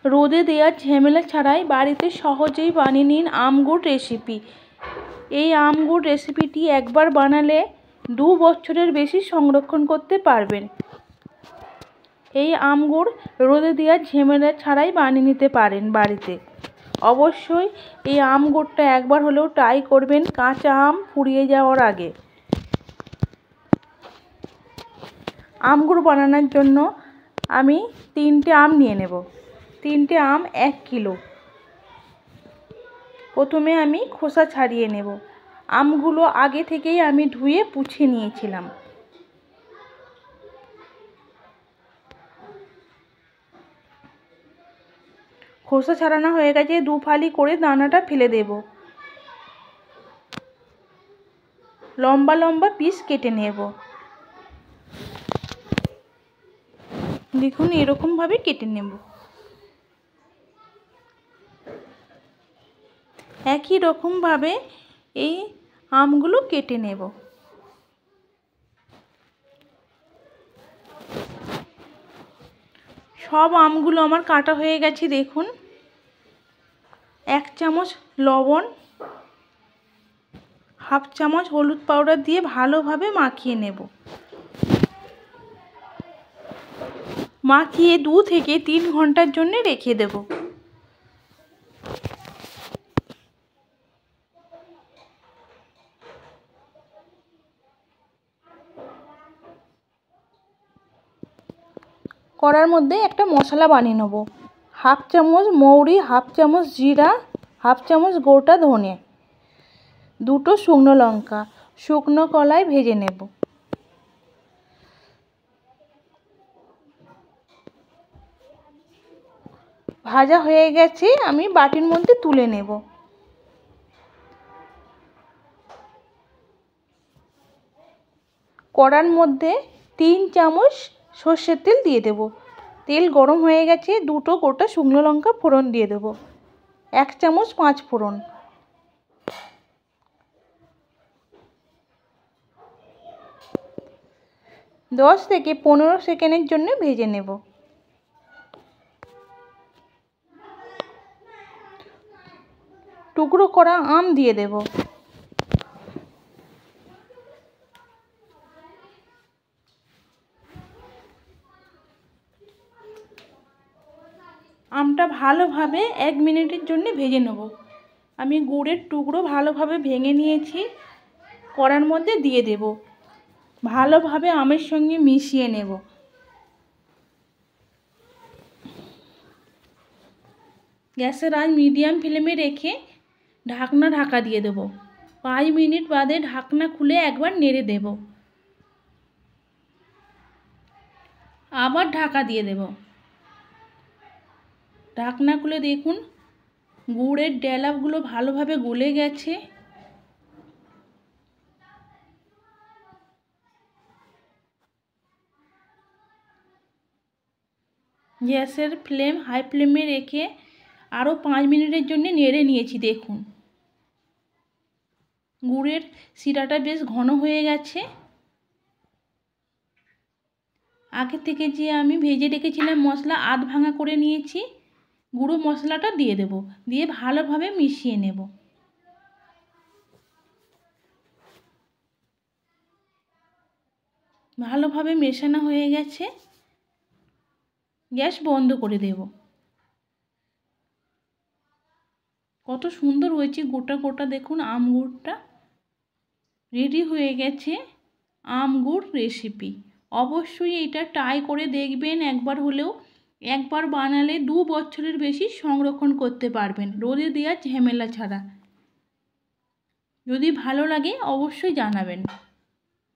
রোদে দেওয়ার ঝামেলা ছাড়াই বাড়িতে সহজেই বানিয়ে নিন আম গুড় রেসিপি। এই আম গুড় রেসিপিটি একবার বানালে 2 বছরের বেশি সংরক্ষণ করতে পারবেন। এই আম গুড় রোদে দেওয়ার ঝামেলা ছাড়াই বানিয়ে নিতে পারেন বাড়িতে। অবশ্যই এই আম গুড়টা একবার হলেও ট্রাই করবেন কাঁচা আম ফুরিয়ে যাওয়ার আগে। আম গুড় বানানোর জন্য আমি 3টে আম নিয়ে নেব। 3টে আম 1 কিলো। প্রথমে আমি খোসা ছাড়িয়ে নেব। আমগুলো আগে থেকেই আমি ধুয়ে পুছিয়ে নিয়েছিলাম। খোসা ছাড়ানো হয়ে গেছে, 2 ফালি করে দানাটা ফেলে দেব। লম্বা লম্বা পিস কেটে নেব। দেখুন এরকম ভাবে কেটে নেব। একই রকম ভাবে এই আমগুলো কেটে নেব। সব আমগুলো আমার কাটা হয়ে গেছে। দেখুন 1 চামচ লবণ, হাফ চামচ হলুদ পাউডার দিয়ে ভালোভাবে মাখিয়ে নেব। মাখিয়ে 2 থেকে 3 ঘন্টার জন্য রেখে দেব। কড়ার মধ্যে একটা মশলা বানিয়ে নেব। হাফ চামচ মৌরি, হাফ চামচ জিরা, হাফ চামচ গোটা ধনে, 2টো শুকনো লঙ্কা শুকনো কড়ায় ভেজে নেব। ভাজা হয়ে গেছে, আমি বাটির মধ্যে তুলে নেব। কড়ার মধ্যে 3 চামচ সর্ষের তেল দিয়ে দেব। তেল গরম হয়ে গেছে, 2টো গোটা শুকনো লঙ্কা ফোড়ন দিয়ে দেব। 1 চামচ 5 ফোড়ন। দশ থেকে 15 সেকেন্ডের জন্য ভেজে নেব। টুকরো করা আম দিয়ে দেব। আমটা ভালোভাবে 1 মিনিটের জন্য ভেজে নেব। আমি গুড়ের টুকরো ভালোভাবে ভেঙে নিয়েছি, কড়ার মধ্যে দিয়ে দেব। ভালোভাবে আমের সঙ্গে মিশিয়ে নেব। গ্যাসের আঁচ মিডিয়াম ফ্লেমে রেখে ঢাকা দিয়ে দেব। 5 মিনিট বাদে ঢাকনা খুলে একবার নেড়ে দেব। আবার ঢাকা দিয়ে দেব। ঢাকনা খুলে দেখুন গুড়ের ডেলাগুলো ভালোভাবে গলে গেছে। গ্যাসের ফ্লেম হাই ফ্লেমে রেখে আরও 5 মিনিটের জন্য নেড়ে নিয়েছি। দেখুন গুড়ের শিরাটা বেশ ঘন হয়ে গেছে। আগে থেকে যে আমি ভেজে রেখেছিলাম মশলা আধ ভাঙা করে নিয়েছি, গুঁড়ো মশলাটা দিয়ে দেব। দিয়ে ভালোভাবে মিশিয়ে নেব। ভালোভাবে মেশানো হয়ে গেছে, গ্যাস বন্ধ করে দেব। কত সুন্দর হয়েছে গোটা গোটা, দেখুন আম গুড়টা রেডি হয়ে গেছে। আম গুড় রেসিপি অবশ্যই এটা ট্রাই করে দেখবেন একবার হলেও। একবার বানালে 2 বছরের বেশি সংরক্ষণ করতে পারবেন রোদে দেওয়ার ঝামেলা ছাড়া। যদি ভালো লাগে অবশ্যই জানাবেন।